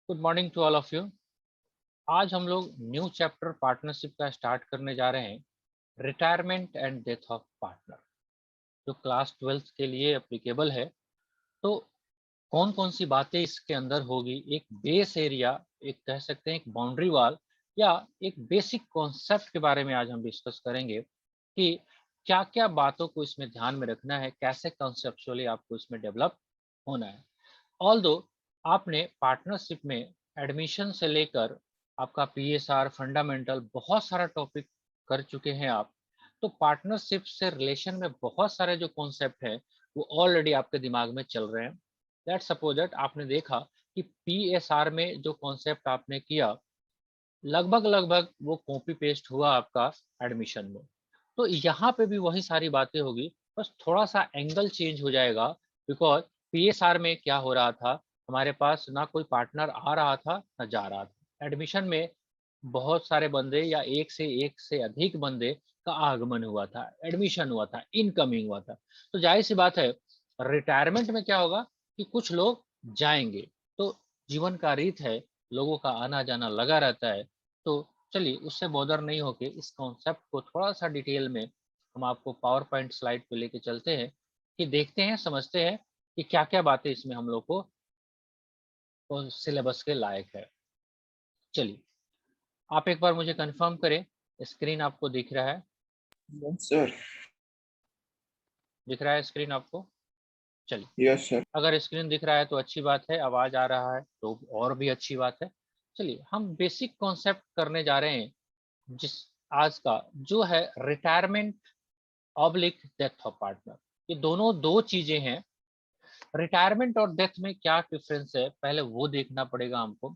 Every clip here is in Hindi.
Good morning to all of you. आज हम लोग न्यू चैप्टर पार्टनरशिप का स्टार्ट करने जा रहे हैं, retirement and death of partner, जो क्लास 12th के लिए एप्लीकेबल है। तो कौन कौन सी बातें इसके अंदर होगी, एक बेस एरिया, एक कह सकते हैं एक बाउंड्री वॉल, या एक बेसिक कॉन्सेप्ट के बारे में आज हम डिस्कस करेंगे कि क्या क्या बातों को इसमें ध्यान में रखना है, कैसे कॉन्सेप्चुअली आपको इसमें डेवलप होना है। ऑल्दो आपने पार्टनरशिप में एडमिशन से लेकर आपका पीएसआर फंडामेंटल बहुत सारा टॉपिक कर चुके हैं आप, तो पार्टनरशिप से रिलेशन में बहुत सारे जो कॉन्सेप्ट हैं वो ऑलरेडी आपके दिमाग में चल रहे हैं। लेट्स सपोज दैट आपने देखा कि पीएसआर में जो कॉन्सेप्ट आपने किया लगभग लगभग वो कॉपी पेस्ट हुआ आपका एडमिशन में। तो यहाँ पे भी वही सारी बातें होगी, बस थोड़ा सा एंगल चेंज हो जाएगा। बिकॉज पीएसआर में क्या हो रहा था, हमारे पास ना कोई पार्टनर आ रहा था ना जा रहा था। एडमिशन में बहुत सारे बंदे या एक से अधिक बंदे का आगमन हुआ था, एडमिशन हुआ था, इनकमिंग हुआ था। तो जाहिर सी बात है रिटायरमेंट में क्या होगा कि कुछ लोग जाएंगे। तो जीवन का रीत है, लोगों का आना जाना लगा रहता है। तो चलिए उससे बॉदर नहीं होके इस कॉन्सेप्ट को थोड़ा सा डिटेल में हम आपको पावर पॉइंट स्लाइड पे लेके चलते हैं कि देखते हैं, समझते हैं कि क्या क्या बातें इसमें हम लोग को सिलेबस के लायक है। चलिए आप एक बार मुझे कंफर्म करें, स्क्रीन आपको दिख रहा है? Yes sir. दिख रहा है स्क्रीन आपको? चलिए, यस सर। अगर स्क्रीन दिख रहा है तो अच्छी बात है, आवाज आ रहा है तो और भी अच्छी बात है। चलिए हम बेसिक कॉन्सेप्ट करने जा रहे हैं, जिस आज का जो है retirement oblique death of partner. ये दोनों दो चीजें हैं। रिटायरमेंट और डेथ में क्या डिफरेंस है पहले वो देखना पड़ेगा हमको।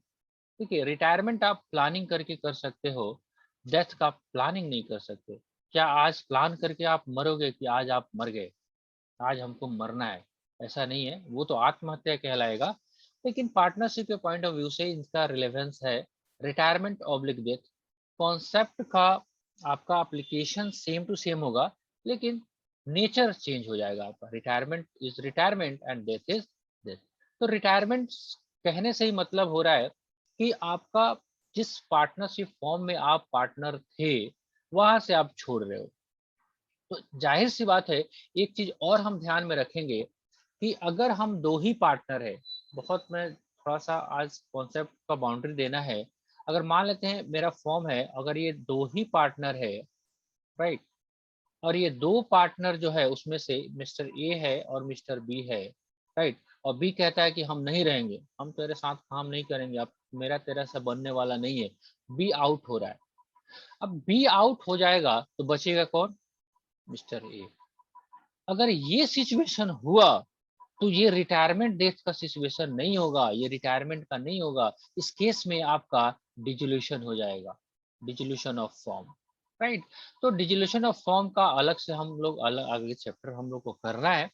देखिए रिटायरमेंट आप प्लानिंग करके कर सकते हो, डेथ का प्लानिंग नहीं कर सकते। क्या आज प्लान करके आप मरोगे कि आज आप मर गए, आज हमको मरना है? ऐसा नहीं है, वो तो आत्महत्या कहलाएगा। लेकिन पार्टनरशिप के पॉइंट ऑफ व्यू से इसका रिलेवेंस है। रिटायरमेंट ऑब्लिक डेथ कॉन्सेप्ट का आपका एप्लीकेशन सेम टू सेम होगा, लेकिन नेचर चेंज हो जाएगा आपका। Retirement is retirement and death is death. तो रिटायरमेंट कहने से ही मतलब हो रहा है कि आपका जिस पार्टनरशिप फॉर्म में आप पार्टनर थे वहां से आप छोड़ रहे हो। तो जाहिर सी बात है, एक चीज और हम ध्यान में रखेंगे कि अगर हम दो ही पार्टनर है, बहुत मैं थोड़ा सा आज कॉन्सेप्ट का बाउंड्री देना है। अगर मान लेते हैं मेरा फॉर्म है, अगर ये दो ही पार्टनर है, राइट, और ये दो पार्टनर जो है उसमें से मिस्टर ए है और मिस्टर बी है, राइट, और बी कहता है कि हम नहीं रहेंगे, हम तेरे साथ काम नहीं करेंगे, अब मेरा तेरा से बनने वाला नहीं है। बी आउट हो रहा है। अब बी आउट हो जाएगा तो बचेगा कौन? Mister A. अगर ये सिचुएशन हुआ तो ये रिटायरमेंट डेथ का सिचुएशन नहीं होगा, ये रिटायरमेंट का नहीं होगा। इस केस में आपका डिजोल्यूशन हो जाएगा, डिजोल्यूशन ऑफ फॉर्म, राइट। तो डिजोल्यूशन ऑफ फॉर्म का अलग से हम लोग अलग आगे चैप्टर हम लोग को करना है।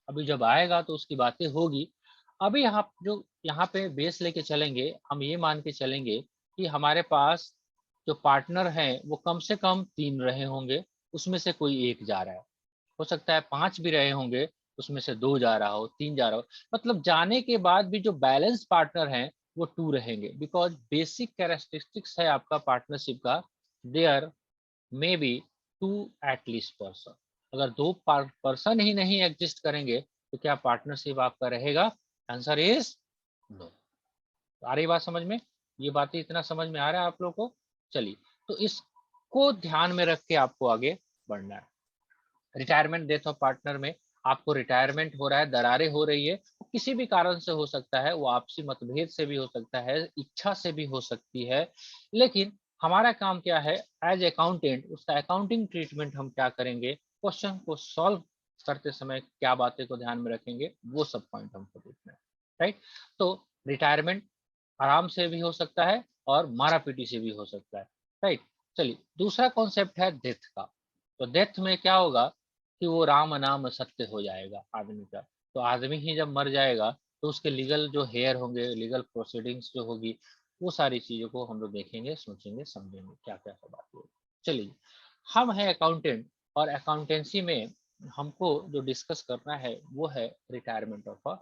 अभी जब आएगा तो उसकी बातें होगी। अभी यहाँ पे बेस लेके चलेंगे, हम ये मान के चलेंगे कि हमारे पास जो पार्टनर हैं वो कम से कम 3 रहे होंगे, उसमें से कोई एक जा रहा है। हो सकता है 5 भी रहे होंगे, उसमें से 2 जा रहा हो, 3 जा रहा हो। मतलब जाने के बाद भी जो बैलेंस पार्टनर हैं वो 2 रहेंगे। बिकॉज बेसिक कैरेक्टरिस्टिक्स है आपका पार्टनरशिप का, there may be 2 at least person. अगर दो पर्सन ही नहीं एग्जिस्ट करेंगे तो क्या पार्टनरशिप आपका रहेगा? Answer is no. आ रही बात समझ में? ये बातें इतना समझ में आ रहा है आप लोग को? चलिए, तो इसको ध्यान में रख के आपको आगे बढ़ना है। रिटायरमेंट डेथ ऑफ पार्टनर में आपको रिटायरमेंट हो रहा है, दरारें हो रही है, किसी भी कारण से हो सकता है, वो आपसी मतभेद से भी हो सकता है, इच्छा से भी हो सकती है। लेकिन हमारा काम क्या है एज अकाउंटेंट, उसका अकाउंटिंग ट्रीटमेंट हम क्या करेंगे, क्वेश्चन को सॉल्व करते समय क्या बातें को ध्यान में रखेंगे, वो सब पॉइंट हमको देखना है, राइट। तो रिटायरमेंट आराम से भी हो सकता है और मारा पीटी से भी हो सकता है, राइट। चलिए दूसरा कॉन्सेप्ट है डेथ का। तो डेथ में क्या होगा कि वो राम नाम सत्य हो जाएगा आदमी का। तो आदमी ही जब मर जाएगा तो उसके लीगल जो हेयर होंगे, लीगल प्रोसीडिंग्स जो होगी, वो सारी चीजों को हम लोग देखेंगे, सोचेंगे, समझेंगे क्या क्या सब बात है। चलिए, हम हैं अकाउंटेंट और अकाउंटेंसी में हमको जो डिस्कस करना है वो है रिटायरमेंट ऑफ अ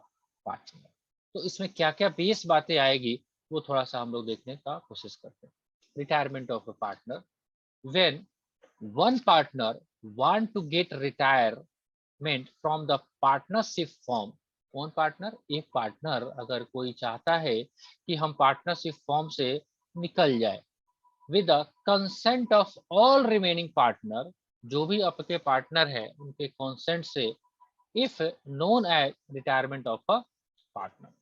पार्टनर। तो इसमें क्या क्या बेस बातें आएगी वो थोड़ा सा हम लोग देखने का कोशिश करते हैं। Retirement of a partner, when one partner want to get retirement from the partnership form. कौन पार्टनर? एक पार्टनर अगर कोई चाहता है कि हम पार्टनरशिप फॉर्म से निकल जाए, with the consent of all remaining partner, जो भी आपके पार्टनर है उनके कंसेंट से, if known as retirement of a partner.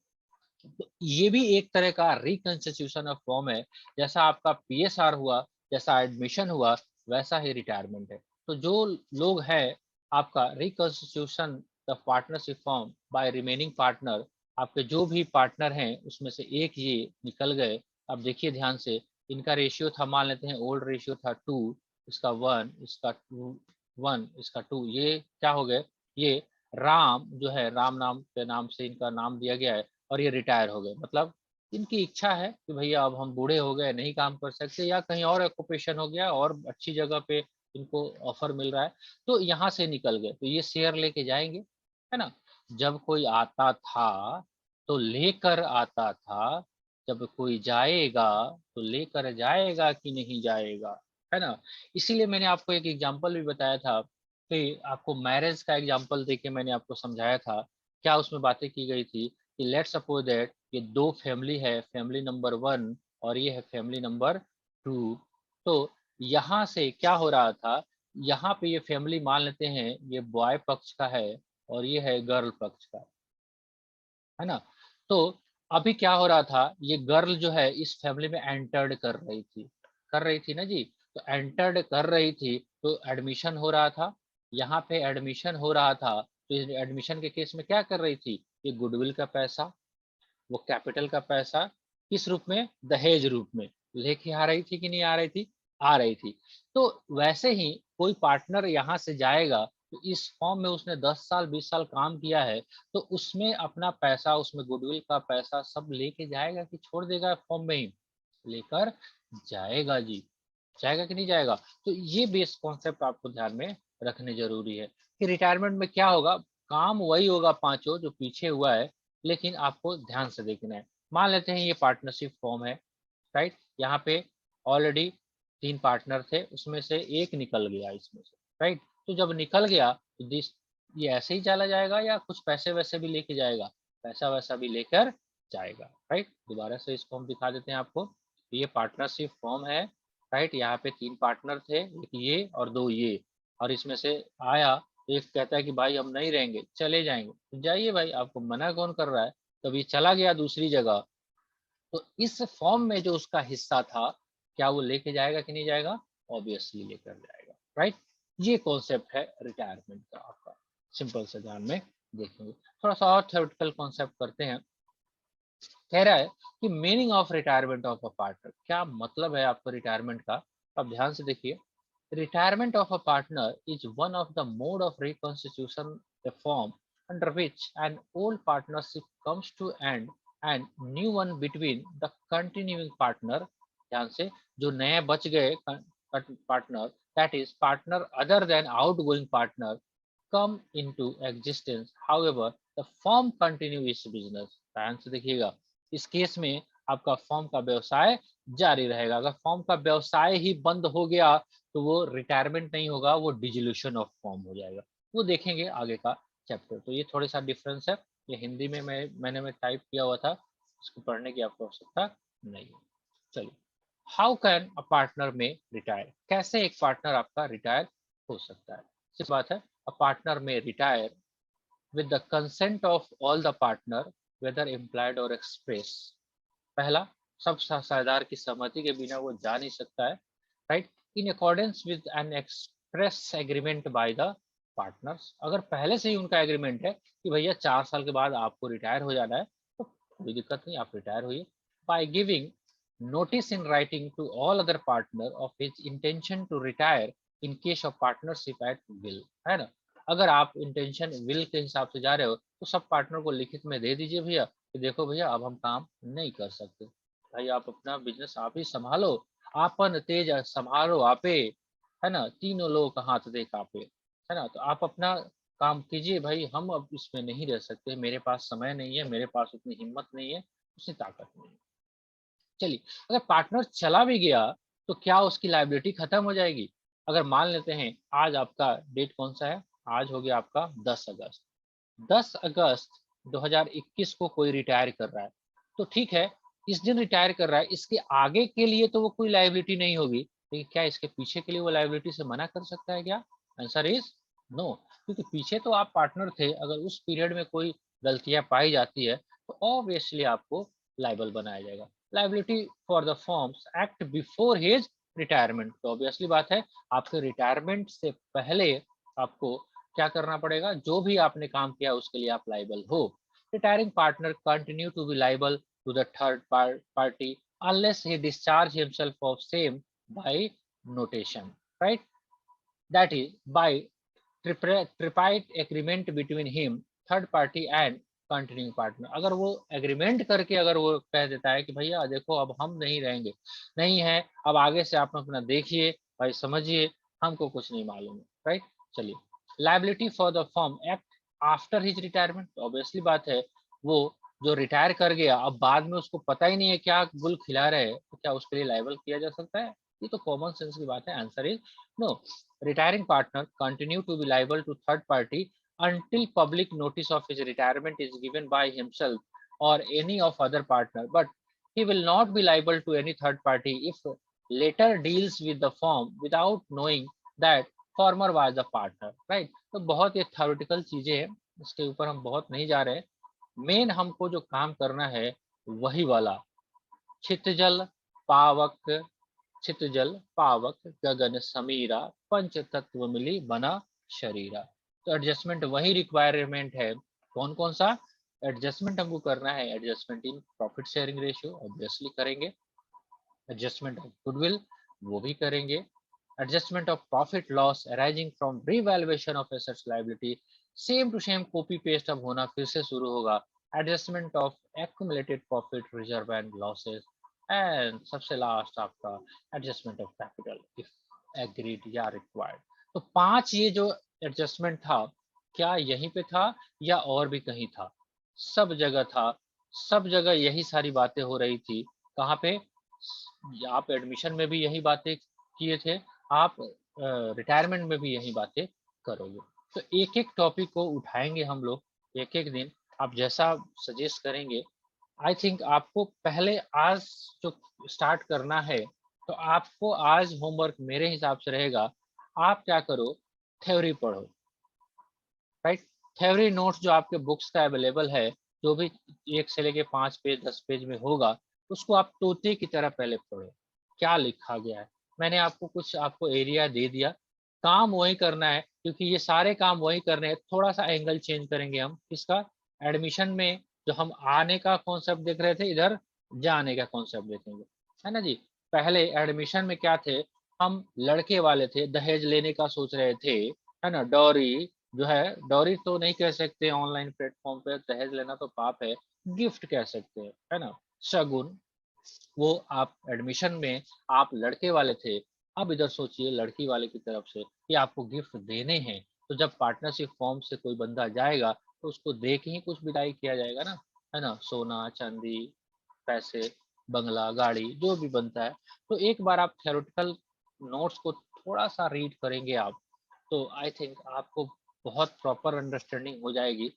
तो ये भी एक तरह का रिकंस्टिट्यूशन ऑफ फॉर्म है। जैसा आपका पीएसआर हुआ, जैसा एडमिशन हुआ, वैसा ही रिटायरमेंट है। तो जो लोग हैं आपका reconstitution the partnership form by remaining partner, आपके जो भी पार्टनर हैं उसमें से एक ये निकल गए। अब देखिए ध्यान से, इनका रेशियो था, मान लेते हैं ओल्ड रेशियो था 2, इसका 1, इसका 2, 1, इसका 2, ये क्या हो गए? ये राम जो है, राम नाम के नाम से इनका नाम दिया गया है, और ये रिटायर हो गए। मतलब इनकी इच्छा है कि भैया अब हम बूढ़े हो गए, नहीं काम कर सकते, या कहीं और ऑक्यूपेशन हो गया और अच्छी जगह पे इनको ऑफर मिल रहा है, तो यहाँ से निकल गए, तो ये शेयर लेके जाएंगे, है ना। जब कोई आता था तो लेकर आता था, जब कोई जाएगा तो लेकर जाएगा कि नहीं जाएगा, है ना। इसीलिए मैंने आपको एक एग्जांपल भी बताया था कि आपको मैरिज का एग्जांपल देके मैंने आपको समझाया था। क्या उसमें बातें की गई थी कि लेट्स सपोज दैट ये दो फैमिली है, फैमिली नंबर 1 और ये है फैमिली नंबर 2। तो यहाँ से क्या हो रहा था, यहाँ पे ये फैमिली मान लेते हैं ये बॉय पक्ष का है और ये है गर्ल पक्ष का, है ना। तो अभी क्या हो रहा था, ये गर्ल जो है इस फैमिली में एंटर्ड कर रही थी ना जी। तो एंटर्ड कर रही थी, तो एडमिशन हो रहा था, यहाँ पे एडमिशन हो रहा था, तो इस एडमिशन के केस में क्या कर रही थी, ये गुडविल का पैसा, वो कैपिटल का पैसा किस रूप में, दहेज रूप में लेके आ रही थी कि नहीं आ रही थी, आ रही थी। तो वैसे ही कोई पार्टनर यहाँ से जाएगा, तो इस फॉर्म में उसने 10 साल 20 साल काम किया है, तो उसमें अपना पैसा, उसमें गुडविल का पैसा सब लेके जाएगा कि छोड़ देगा फॉर्म में ही, लेकर जाएगा जी। जाएगा कि नहीं जाएगा? तो ये बेस कॉन्सेप्ट आपको ध्यान में रखने जरूरी है कि रिटायरमेंट में क्या होगा, काम वही होगा पांचों जो पीछे हुआ है, लेकिन आपको ध्यान से देखना है। मान लेते हैं ये पार्टनरशिप फॉर्म है, राइट। यहाँ पे ऑलरेडी 3 पार्टनर थे, उसमें से एक निकल गया इसमें से, राइट। तो जब निकल गया तो दिस ये ऐसे ही चला जाएगा या कुछ पैसे वैसे भी लेके जाएगा? पैसा वैसा भी लेकर जाएगा, राइट। दोबारा से इसको हम दिखा देते हैं आपको। ये पार्टनरशिप फॉर्म है, राइट। यहाँ पे 3 पार्टनर थे, एक ये और 2 ये, और इसमें से आया एक कहता है कि भाई हम नहीं रहेंगे, चले जाएंगे, तो जाइए भाई, आपको मना कौन कर रहा है। तब ये चला गया दूसरी जगह, तो इस फॉर्म में जो उसका हिस्सा था, क्या वो लेके जाएगा कि नहीं जाएगा? ऑब्वियसली लेकर जाएगा, राइट। ये कॉन्सेप्ट है रिटायरमेंट का आपका, सिंपल से ध्यान में देखेंगे। थोड़ा सा और थ्योरेटिकल कॉन्सेप्ट करते हैं। कह रहा है कि meaning of retirement of a partner, क्या मतलब है आपको रिटायरमेंट का। अब ध्यान से देखिए, retirement of a partner is one of the mode of reconstitution reform under which an old partnership comes to end and new one between the continuing partner, ध्यान से, जो नए बच गए partner, that is partner other than outgoing partner, come into existence, however the firm continue its business। ध्यान से देखिएगा, इस केस में आपका फॉर्म का व्यवसाय जारी रहेगा। अगर फॉर्म का व्यवसाय ही बंद हो गया तो वो रिटायरमेंट नहीं होगा, वो डिजोल्यूशन ऑफ फॉर्म हो जाएगा। वो देखेंगे आगे का चैप्टर। तो ये थोड़े सा डिफरेंस है, ये हिंदी में मैंने टाइप किया हुआ था, इसको पढ़ने की आपको आवश्यकता नहीं है। चलिए, हाउ कैन अ पार्टनर में रिटायर, कैसे एक पार्टनर आपका रिटायर हो सकता है। सिर्फ बात है, अ पार्टनर में retire with the consent of all the partner whether implied or express। पहला, सब साझेदार की सहमति के बिना वो जा नहीं सकता है, right, in accordance with N express agreement by the partners. अगर पहले से ही उनका एग्रीमेंट है कि भैया 4 साल के बाद आपको रिटायर हो जाना है, तो कोई दिक्कत नहीं, आप रिटायर होइए। By giving notice in writing to all other partner of his intention to retire in case of partnership at will, है ना। अगर आप इंटेंशन विल के हिसाब से जा रहे हो, तो सब पार्टनर को लिखित में दे दीजिए भैया कि देखो भैया अब हम काम नहीं कर सकते, भाई आप अपना बिजनेस आप ही संभालो, आपन तेज संभालो आपे, है ना, तीनों लोग का हाथ दे कापे, है ना। तो आप अपना काम कीजिए भाई, हम अब इसमें नहीं रह सकते, मेरे पास समय नहीं है, मेरे पास उतनी हिम्मत नहीं है, उतनी ताकत नहीं है। चलिए, अगर पार्टनर चला भी गया तो क्या उसकी लायबिलिटी खत्म हो जाएगी? अगर मान लेते हैं आज आपका डेट कौन सा है? आज हो गया आपका 10 अगस्त। 10 अगस्त 2021 को कोई रिटायर कर रहा है, तो ठीक है, इस दिन रिटायर कर रहा है, इसके आगे के लिए तो वो कोई लायबिलिटी नहीं होगी, लेकिन क्या इसके पीछे के लिए वो लायबिलिटी से मना कर सकता है क्या? आंसर इज नो, क्योंकि पीछे तो आप पार्टनर थे, अगर उस पीरियड में कोई गलतियां पाई जाती है तो ऑब्वियसली आपको लायबल बनाया जाएगा। Liability for the firms act before his retirement, तो ऑब्वियसली बात है आपके रिटायरमेंट से पहले आपको क्या करना पड़ेगा, जो भी आपने काम किया उसके लिए आप लाइबल हो। Retiring partner continue to be liable to the third party unless he discharge himself of same by notation, right? That is by tripartite agreement between him, third party and continuing partner. अगर वो एग्रीमेंट करके अगर वो कह देता है कि भैया देखो अब हम नहीं रहेंगे, नहीं है, अब आगे से आप अपना देखिए भाई, समझिए, हमको कुछ नहीं मालूम है, राइट? चलिए, liability for the firm act after his retirement, obviously बात है वो जो रिटायर कर गया अब बाद में उसको पता ही नहीं है क्या गुल खिला रहे हैं, तो क्या उसके लिए लाइबल किया जा सकता है? ये तो कॉमन सेंस की बात है। Answer is no. Retiring partner continue to be liable to third party until public notice of his retirement is given by himself or any of other partner, but he will not be liable to any third party if later deals with the firm without knowing that former was the partner, right? तो बहुत ये theoretical चीजें हैं, इसके ऊपर हम बहुत नहीं जा रहे। मेन हमको जो काम करना है वही वाला, छितजल पावक, छितजल पावक गगन समीरा, पंच तत्व मिली बना शरीरा। तो एडजस्टमेंट वही रिक्वायरमेंट है, कौन कौन सा एडजस्टमेंट हमको करना है? Adjustment in profit sharing ratio obviously करेंगे, एडजस्टमेंट ऑफ गुडविल वो भी करेंगे, adjustment of profit loss arising from revaluation of assets liability, same to same copy paste अब होना फिर से शुरू होगा, adjustment of accumulated profit reserve and losses, and सबसे लास्ट आपका adjustment of capital if agreed या रिक्वायर्ड। तो 5 ये जो एडजस्टमेंट था, क्या यहीं पे था या और भी कहीं था? सब जगह था, सब जगह यही सारी बातें हो रही थी। कहाँ पे? आप एडमिशन में भी यही बातें किए थे, आप रिटायरमेंट में भी यही बातें करोगे। तो एक एक टॉपिक को उठाएंगे हम लोग एक एक दिन, आप जैसा सजेस्ट करेंगे। आई थिंक आपको पहले आज जो स्टार्ट करना है, तो आपको आज होमवर्क मेरे हिसाब से रहेगा, आप क्या करो, थ्योरी पढ़ो, राइट? थ्योरी नोट्स जो आपके बुक्स का अवेलेबल है, जो भी 1 से लेके 5 पेज 10 पेज में होगा, उसको आप तोते की तरह पहले पढ़ो, क्या लिखा गया है। मैंने आपको कुछ आपको एरिया दे दिया, काम वही करना है, क्योंकि ये सारे काम वही करने हैं। थोड़ा सा एंगल चेंज करेंगे हम किसका, एडमिशन में जो हम आने का कॉन्सेप्ट देख रहे थे, इधर जाने का कॉन्सेप्ट देखेंगे, है ना जी? पहले एडमिशन में क्या थे, हम लड़के वाले थे, दहेज लेने का सोच रहे थे, है ना? डॉरी जो है, डॉरी तो नहीं कह सकते, ऑनलाइन प्लेटफॉर्म पे दहेज लेना तो पाप है, गिफ्ट कह सकते हैं, है ना? शगुन, वो आप एडमिशन में आप लड़के वाले थे, अब इधर सोचिए लड़की वाले की तरफ से कि आपको गिफ्ट देने हैं, तो जब पार्टनरशिप फॉर्म से कोई बंदा जाएगा तो उसको दे के ही कुछ विदाई किया जाएगा ना, है ना? सोना चांदी, पैसे, बंगला, गाड़ी, जो भी बनता है। तो एक बार आप थ्योरेटिकल नोट्स को थोड़ा सा रीड करेंगे आप, तो आई थिंक आपको बहुत प्रॉपर अंडरस्टैंडिंग हो जाएगी।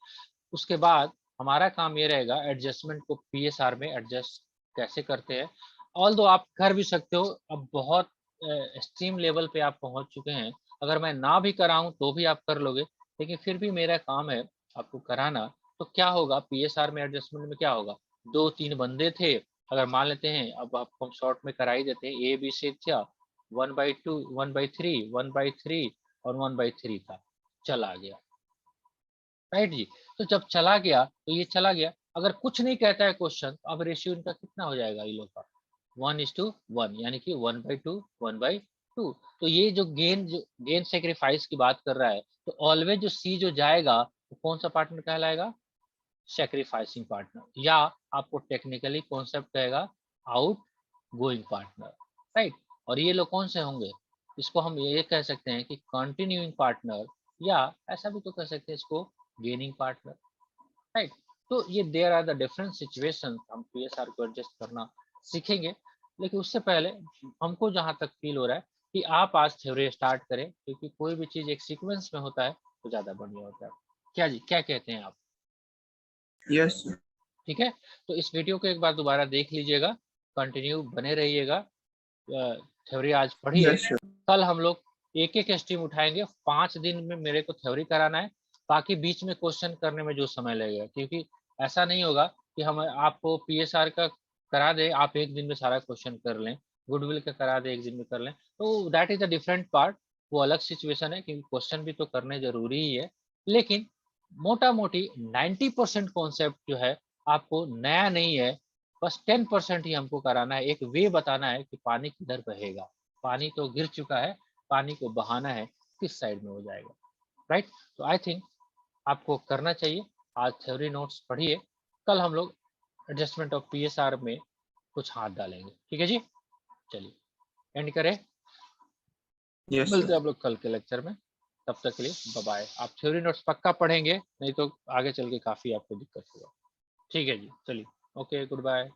उसके बाद हमारा काम ये रहेगा एडजस्टमेंट को पीएसआर में एडजस्ट कैसे करते हैं। ऑल्दो आप कर भी सकते हो, अब बहुत एक्सट्रीम लेवल पे आप पहुंच चुके हैं, अगर मैं ना भी कराऊं तो भी आप कर लोगे, लेकिन फिर भी मेरा काम है आपको कराना। तो क्या होगा पीएसआर में एडजस्टमेंट में, क्या होगा, 2-3 बंदे थे, अगर मान लेते हैं, अब आपको हम शॉर्ट में करा ही देते हैं, ए बी सी था, 1/2 1/3 1/3 और 1/3 था, चला गया, राइट जी? तो जब चला गया तो ये चला गया, अगर कुछ नहीं कहता है क्वेश्चन, तो अब रेशियो इनका कितना हो जाएगा इन लोग का, 1:1, यानी कि 1/2 1/2। तो ये जो गेन सेक्रीफाइस की बात कर रहा है, तो ऑलवेज जो सी जो जाएगा तो कौन सा पार्टनर कहलाएगा, सैक्रिफाइसिंग पार्टनर, या आपको टेक्निकली कॉन्सेप्ट कहेगा आउट गोइंग पार्टनर, राइट? और ये लोग कौन से होंगे, इसको हम ये कह सकते हैं कि कंटिन्यूइंग पार्टनर, या ऐसा भी तो कह सकते हैं इसको गेनिंग पार्टनर, राइट? तो ये there are the different situation, हम पीएसआर को एडजस्ट करना सीखेंगे, लेकिन उससे पहले हमको जहाँ तक फ़ील हो रहा है कि आप आज थ्योरी स्टार्ट करें, क्योंकि कोई भी चीज़ एक सीक्वेंस में होता है तो ज़्यादा बढ़िया होता है। क्या जी, क्या कहते हैं आप? यस ठीक है? तो इस वीडियो को एक बार दोबारा देख लीजिएगा, कंटिन्यू बने रहिएगा। थ्योरी आज पढ़िए, यस कल हम लोग एक-एक स्ट्रीम उठाएँगे, 5 दिन में मेरे को थ्योरी कराना है, बाकी बीच में क्वेश्चन करने में जो समय लगेगा, क्योंकि ऐसा नहीं होगा कि हम आपको पीएसआर का करा दें, आप 1 दिन में सारा क्वेश्चन कर लें, गुडविल का करा दें 1 दिन में कर लें, तो that is a different part, वो अलग सिचुएशन है, क्योंकि क्वेश्चन भी तो करने ज़रूरी ही है। लेकिन मोटा-मोटी 90% कॉन्सेप्ट जो है आपको नया नहीं है, बस 10% ही हमको कराना है, एक वे बताना है कि पानी किधर बहेगा। पानी तो गिर चुका है, पानी को बहाना है, किस साइड में हो जाएगा, राइट? तो आई थिंक आपको करना चाहिए, आज थ्योरी नोट्स पढ़िए, कल हम लोग एडजस्टमेंट ऑफ पीएसआर में कुछ हाथ डालेंगे, ठीक है जी? चलिए, एंड करें, यस मिलते सर हैं हम लोग कल के लेक्चर में, तब तक के लिए बाय-बाय। आप थ्योरी नोट्स पक्का पढ़ेंगे, नहीं तो आगे चल के काफ़ी आपको दिक्कत होगा। ठीक है जी, चलिए, ओके, गुड बाय।